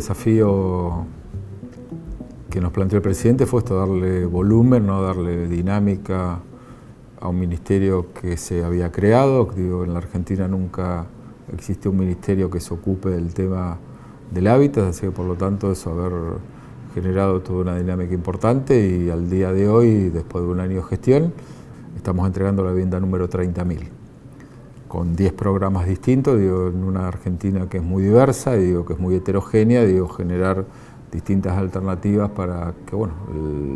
desafío que nos planteó el presidente fue esto, darle volumen, no darle dinámica a un ministerio que se había creado. Digo, en la Argentina nunca existe un ministerio que se ocupe del tema del hábitat, así que por lo tanto eso haber generado toda una dinámica importante, y al día de hoy, después de un año de gestión, estamos entregando la vivienda número 30.000, con 10 programas distintos, digo, en una Argentina que es muy diversa, y digo, que es muy heterogénea, digo, generar distintas alternativas para que, bueno,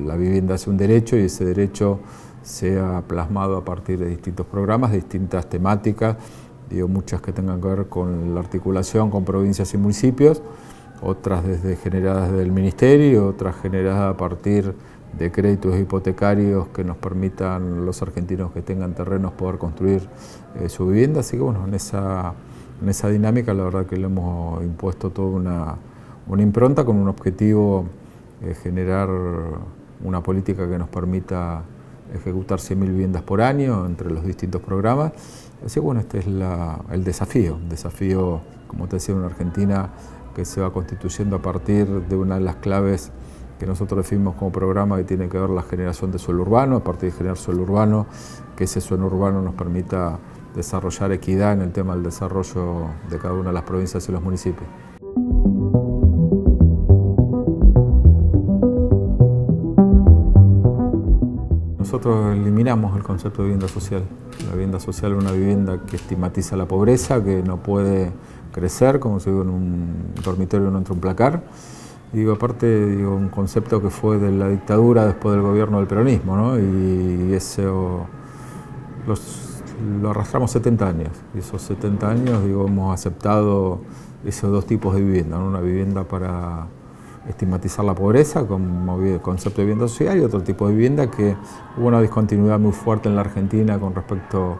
la vivienda sea un derecho, y ese derecho sea plasmado a partir de distintos programas, de distintas temáticas, digo, muchas que tengan que ver con la articulación con provincias y municipios, otras generadas del Ministerio, otras generadas a partir de créditos hipotecarios que nos permitan los argentinos que tengan terrenos poder construir su vivienda. Así que bueno, en esa dinámica la verdad que le hemos impuesto toda una impronta con un objetivo, generar una política que nos permita ejecutar 100.000 viviendas por año entre los distintos programas. Así que bueno, este es el desafío, como te decía, de una Argentina que se va constituyendo a partir de una de las claves que nosotros definimos como programa, que tiene que ver la generación de suelo urbano. A partir de generar suelo urbano, que ese suelo urbano nos permita desarrollar equidad en el tema del desarrollo de cada una de las provincias y los municipios. Nosotros eliminamos el concepto de vivienda social. La vivienda social es una vivienda que estigmatiza la pobreza, que no puede crecer, como se digo, en un dormitorio no entra un placar. Digo, aparte, digo, un concepto que fue de la dictadura después del gobierno del peronismo, ¿no? Y eso lo arrastramos 70 años. Y esos 70 años, digo, hemos aceptado esos dos tipos de vivienda, ¿no? Una vivienda para estigmatizar la pobreza como concepto de vivienda social, y otro tipo de vivienda que hubo una discontinuidad muy fuerte en la Argentina con respecto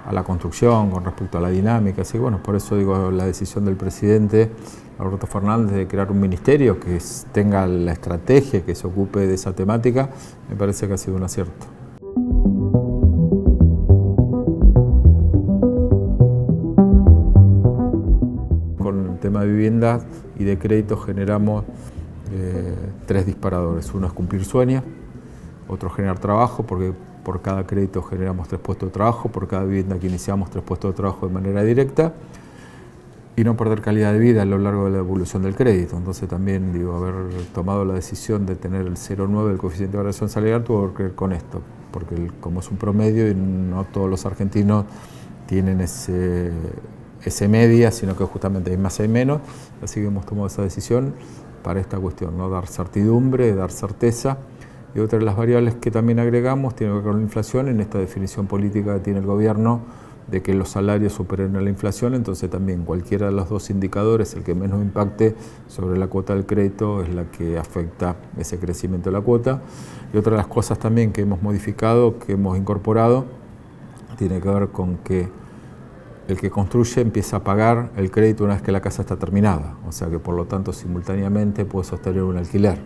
a la construcción, con respecto a la dinámica. Así que bueno, por eso digo, la decisión del presidente Alberto Fernández de crear un ministerio que tenga la estrategia, que se ocupe de esa temática, me parece que ha sido un acierto. Con el tema de vivienda y de crédito generamos 3 disparadores. Uno es cumplir sueños, otro generar trabajo, porque por cada crédito generamos 3 puestos de trabajo, por cada vivienda que iniciamos 3 puestos de trabajo de manera directa, y no perder calidad de vida a lo largo de la evolución del crédito. Entonces también, digo, haber tomado la decisión de tener el 0,9 del coeficiente de variación salarial tuvo que ver con esto, porque como es un promedio y no todos los argentinos tienen ese media, sino que justamente hay más y menos, así que hemos tomado esa decisión para esta cuestión, ¿no? Dar certidumbre, dar certeza. Y otra de las variables que también agregamos tiene que ver con la inflación, en esta definición política que tiene el gobierno de que los salarios superen a la inflación. Entonces también cualquiera de los dos indicadores, el que menos impacte sobre la cuota del crédito, es la que afecta ese crecimiento de la cuota. Y otra de las cosas también que hemos modificado, que hemos incorporado, tiene que ver con que el que construye empieza a pagar el crédito una vez que la casa está terminada, o sea que por lo tanto simultáneamente puede sostener un alquiler.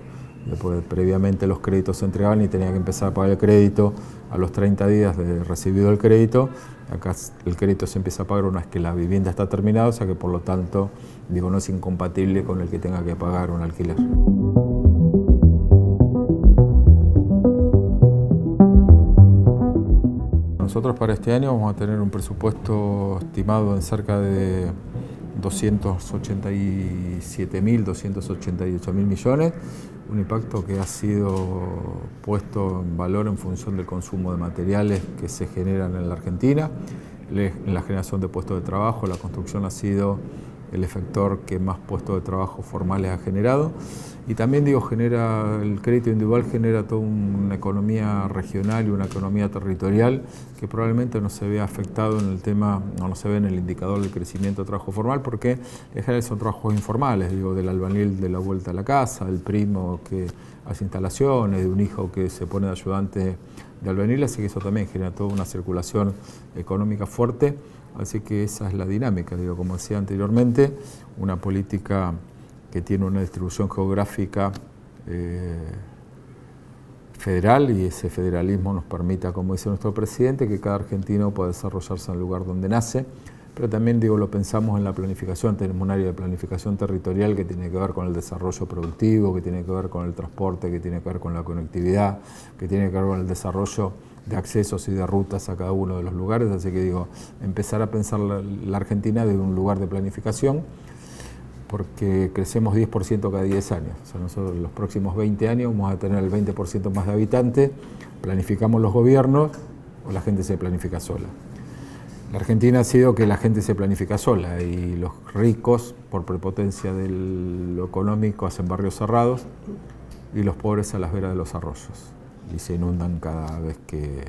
Después, previamente los créditos se entregaban y tenía que empezar a pagar el crédito a los 30 días de recibido el crédito. Acá el crédito se empieza a pagar una vez que la vivienda está terminada, o sea que por lo tanto, digo, no es incompatible con el que tenga que pagar un alquiler. Nosotros para este año vamos a tener un presupuesto estimado en cerca de 287.000, 288.000 millones, un impacto que ha sido puesto en valor en función del consumo de materiales que se generan en la Argentina, en la generación de puestos de trabajo. La construcción ha sido el efector que más puestos de trabajo formales ha generado, y también digo, el crédito individual genera toda una economía regional y una economía territorial que probablemente no se vea afectado en el tema, no se ve en el indicador del crecimiento de trabajo formal, porque en general son trabajos informales, digo, del albañil de la vuelta a la casa, del primo que hace instalaciones, de un hijo que se pone de ayudante de albañil, así que eso también genera toda una circulación económica fuerte. Así que esa es la dinámica, digo, como decía anteriormente, una política que tiene una distribución geográfica federal, y ese federalismo nos permita, como dice nuestro presidente, que cada argentino pueda desarrollarse en el lugar donde nace, pero también lo pensamos en la planificación. Tenemos un área de planificación territorial que tiene que ver con el desarrollo productivo, que tiene que ver con el transporte, que tiene que ver con la conectividad, que tiene que ver con el desarrollo de accesos y de rutas a cada uno de los lugares. Así que empezar a pensar la Argentina desde un lugar de planificación, porque crecemos 10% cada 10 años. O sea, nosotros en los próximos 20 años vamos a tener el 20% más de habitantes, planificamos los gobiernos o la gente se planifica sola. La Argentina ha sido que la gente se planifica sola y los ricos, por prepotencia de lo económico, hacen barrios cerrados y los pobres a las veras de los arroyos y se inundan cada vez que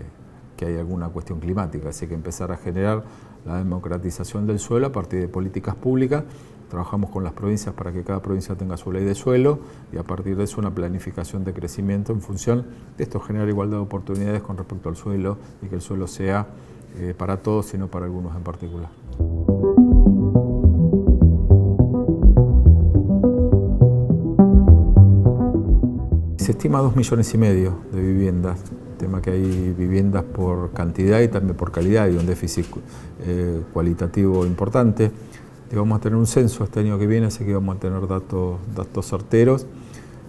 hay alguna cuestión climática. Así que empezar a generar la democratización del suelo a partir de políticas públicas. Trabajamos con las provincias para que cada provincia tenga su ley de suelo y a partir de eso una planificación de crecimiento en función de esto, generar igualdad de oportunidades con respecto al suelo y que el suelo sea para todos y no para algunos en particular. Se estima 2,5 millones de viviendas, tema que hay viviendas por cantidad y también por calidad y un déficit cualitativo importante. Vamos a tener un censo este año que viene, así que vamos a tener datos certeros,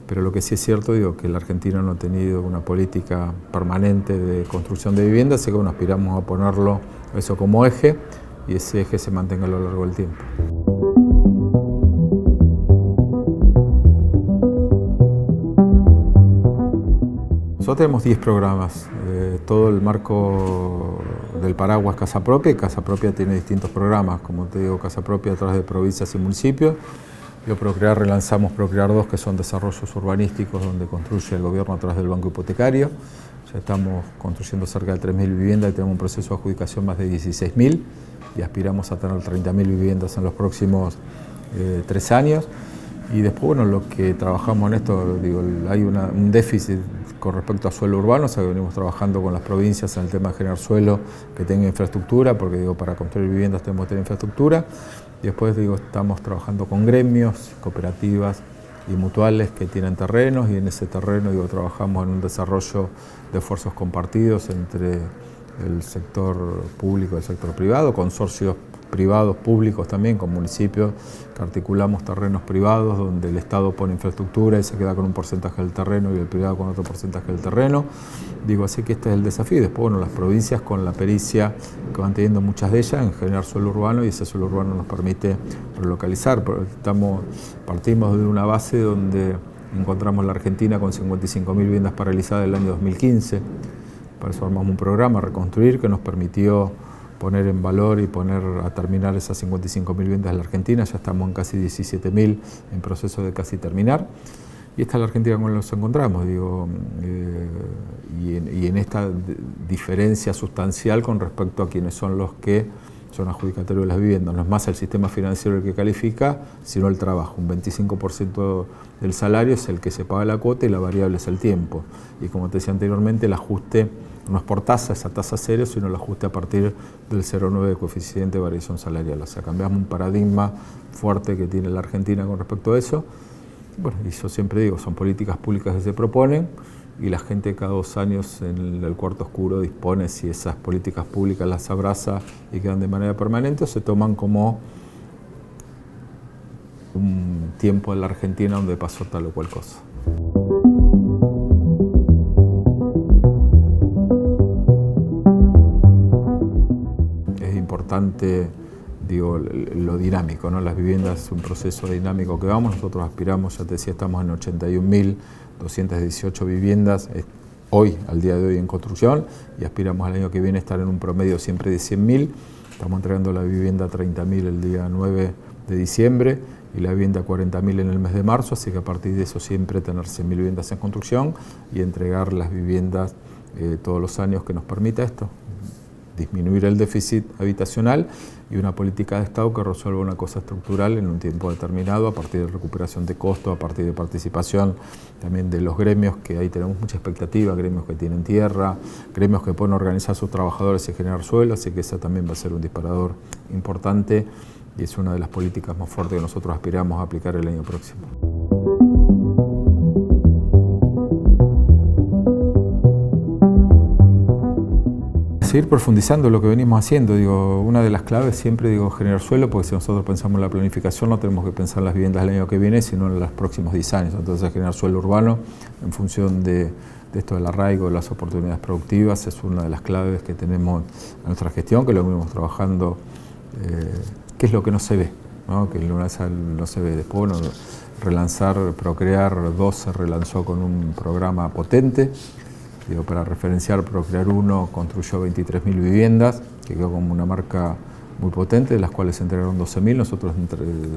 pero lo que sí es cierto, que la Argentina no ha tenido una política permanente de construcción de viviendas, así que aspiramos a ponerlo eso como eje y ese eje se mantenga a lo largo del tiempo. Nosotros tenemos 10 programas, todo el marco del paraguas Casa Propia, y Casa Propia tiene distintos programas, como te digo, Casa Propia a través de provincias y municipios. Procrear relanzamos Procrear 2, que son desarrollos urbanísticos donde construye el gobierno a través del banco hipotecario. Ya estamos construyendo cerca de 3.000 viviendas y tenemos un proceso de adjudicación más de 16.000 y aspiramos a tener 30.000 viviendas en los próximos 3 años. Y después, lo que trabajamos en esto, hay un déficit con respecto a suelo urbano, o sea que venimos trabajando con las provincias en el tema de generar suelo que tenga infraestructura, porque para construir viviendas tenemos que tener infraestructura. Y después, estamos trabajando con gremios, cooperativas y mutuales que tienen terrenos y en ese terreno, trabajamos en un desarrollo de esfuerzos compartidos entre el sector público y el sector privado, consorcios privados, públicos también, con municipios, que articulamos terrenos privados donde el Estado pone infraestructura y se queda con un porcentaje del terreno y el privado con otro porcentaje del terreno. Así que este es el desafío. Después, las provincias con la pericia que van teniendo muchas de ellas en generar suelo urbano y ese suelo urbano nos permite relocalizar. Partimos de una base donde encontramos la Argentina con 55.000 viviendas paralizadas en el año 2015. Para eso armamos un programa, Reconstruir, que nos permitió poner en valor y poner a terminar esas 55.000 viviendas en la Argentina. Ya estamos en casi 17.000 en proceso de casi terminar. Y esta es la Argentina con la que nos encontramos, y en esta diferencia sustancial con respecto a quienes son los que son adjudicatarios de las viviendas. No es más el sistema financiero el que califica, sino el trabajo. Un 25% del salario es el que se paga la cuota y la variable es el tiempo. Y como te decía anteriormente, el ajuste no es por tasa, esa tasa cero, sino el ajuste a partir del 0,9 de coeficiente de variación salarial. O sea, cambiamos un paradigma fuerte que tiene la Argentina con respecto a eso. Y yo siempre digo, son políticas públicas que se proponen y la gente cada 2 años en el cuarto oscuro dispone si esas políticas públicas las abraza y quedan de manera permanente o se toman como un tiempo en la Argentina donde pasó tal o cual cosa. Es importante lo dinámico, ¿no? Las viviendas es un proceso dinámico que vamos, nosotros aspiramos, ya te decía, estamos en 81.218 viviendas hoy, al día de hoy en construcción y aspiramos al año que viene estar en un promedio siempre de 100.000, estamos entregando la vivienda a 30.000 el día 9 de diciembre y la vivienda a 40.000 en el mes de marzo, así que a partir de eso siempre tener 100.000 viviendas en construcción y entregar las viviendas todos los años que nos permita esto, disminuir el déficit habitacional y una política de Estado que resuelva una cosa estructural en un tiempo determinado a partir de recuperación de costos, a partir de participación también de los gremios, que ahí tenemos mucha expectativa, gremios que tienen tierra, gremios que pueden organizar a sus trabajadores y generar suelo, así que esa también va a ser un disparador importante y es una de las políticas más fuertes que nosotros aspiramos a aplicar el año próximo. seguir profundizando lo que venimos haciendo. Digo, una de las claves siempre digo generar suelo, porque si nosotros pensamos en la planificación no tenemos que pensar en las viviendas del año que viene, sino en los próximos 10 años. Entonces generar suelo urbano en función de esto del arraigo, de las oportunidades productivas, es una de las claves que tenemos en nuestra gestión, que lo venimos trabajando, qué es lo que no se ve, ¿no? Que no se ve. Después, bueno, relanzar Procrear 2 se relanzó con un programa potente. Digo, para referenciar, Procrear 1 construyó 23.000 viviendas, que quedó como una marca muy potente, de las cuales se entregaron 12.000, nosotros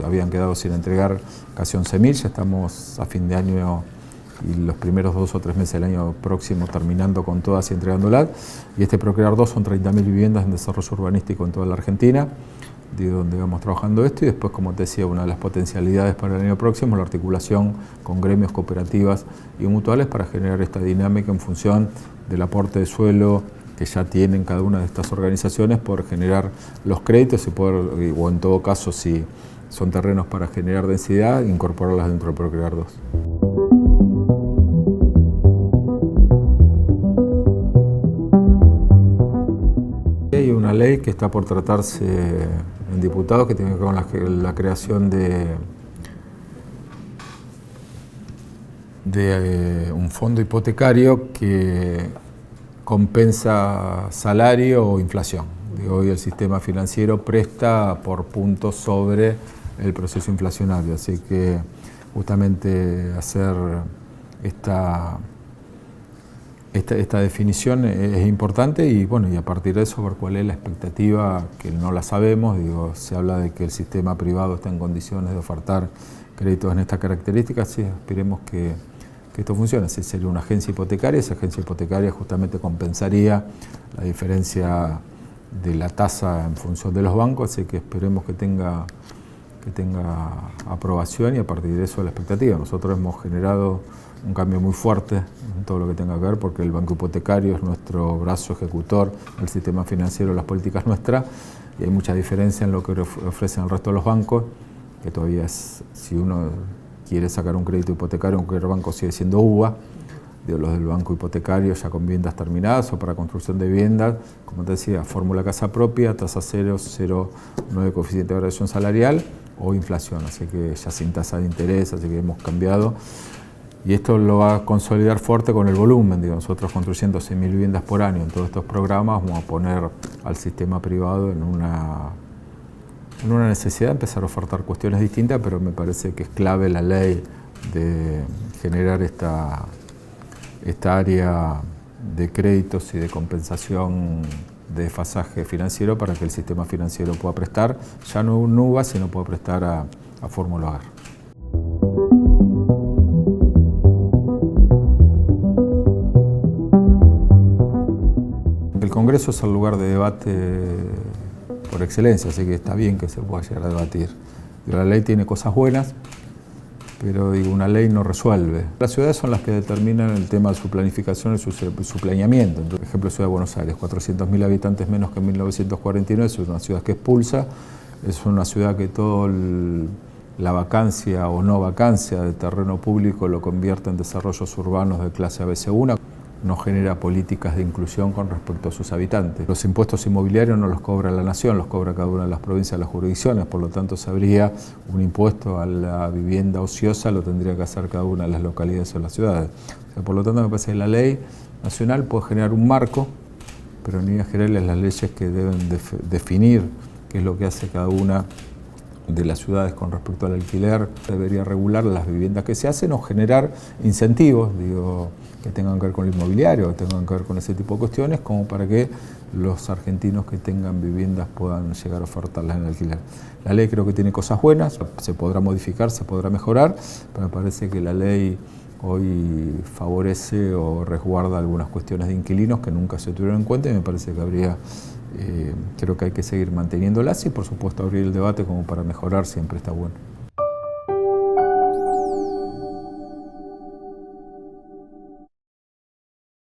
habían quedado sin entregar casi 11.000, ya estamos a fin de año y los primeros 2 o 3 meses del año próximo terminando con todas y entregándolas. Y este Procrear 2 son 30.000 viviendas en desarrollo urbanístico en toda la Argentina, de donde vamos trabajando esto, y después, como te decía, una de las potencialidades para el año próximo, la articulación con gremios, cooperativas y mutuales para generar esta dinámica en función del aporte de suelo que ya tienen cada una de estas organizaciones, por generar los créditos y poder, o en todo caso, si son terrenos para generar densidad, incorporarlas dentro de Procrear 2. Hay una ley que está por tratarse en diputados que tiene que ver con la creación de un fondo hipotecario que compensa salario o inflación. Hoy el sistema financiero presta por puntos sobre el proceso inflacionario, así que justamente hacer esta definición es importante y bueno, y a partir de eso ver cuál es la expectativa, que no la sabemos. Digo, se habla de que el sistema privado está en condiciones de ofertar créditos en estas características, sí, esperemos que esto funcione. Si sería una agencia hipotecaria, esa agencia hipotecaria justamente compensaría la diferencia de la tasa en función de los bancos, así que esperemos que tenga aprobación y a partir de eso la expectativa. Nosotros hemos generado un cambio muy fuerte en todo lo que tenga que ver, porque el banco hipotecario es nuestro brazo ejecutor del sistema financiero, las políticas nuestras, y hay mucha diferencia en lo que ofrecen el resto de los bancos, que todavía es, si uno quiere sacar un crédito hipotecario, cualquier banco sigue siendo UBA, de los del banco hipotecario ya con viviendas terminadas o para construcción de viviendas, como te decía, fórmula casa propia, tasa 0,09 coeficiente de variación salarial o inflación, así que ya sin tasa de interés, así que hemos cambiado. Y esto lo va a consolidar fuerte con el volumen. Digo, nosotros construyendo 6.000 viviendas por año en todos estos programas, vamos a poner al sistema privado en una necesidad de empezar a ofertar cuestiones distintas, pero me parece que es clave la ley de generar esta área de créditos y de compensación de desfasaje financiero para que el sistema financiero pueda prestar, ya no un UBA, sino pueda prestar a Fórmula Hogar. El Congreso es el lugar de debate por excelencia, así que está bien que se pueda llegar a debatir. La ley tiene cosas buenas, pero digo, una ley no resuelve. Las ciudades son las que determinan el tema de su planificación y su planeamiento. Entonces, por ejemplo, Ciudad de Buenos Aires, 400.000 habitantes menos que en 1949, es una ciudad que expulsa, es una ciudad que la vacancia o no vacancia de terreno público lo convierte en desarrollos urbanos de clase ABC1. No genera políticas de inclusión con respecto a sus habitantes. Los impuestos inmobiliarios no los cobra la nación, los cobra cada una de las provincias, las jurisdicciones, por lo tanto si habría un impuesto a la vivienda ociosa lo tendría que hacer cada una de las localidades o las ciudades. O sea, por lo tanto me parece que la ley nacional puede generar un marco, pero en líneas generales las leyes que deben definir qué es lo que hace cada una de las ciudades con respecto al alquiler debería regular las viviendas que se hacen o generar incentivos, digo, que tengan que ver con el inmobiliario, que tengan que ver con ese tipo de cuestiones, como para que los argentinos que tengan viviendas puedan llegar a ofertarlas en alquiler. La ley creo que tiene cosas buenas, se podrá modificar, se podrá mejorar, pero me parece que la ley hoy favorece o resguarda algunas cuestiones de inquilinos que nunca se tuvieron en cuenta y me parece que habría, creo que hay que seguir manteniéndolas y por supuesto abrir el debate como para mejorar siempre está bueno.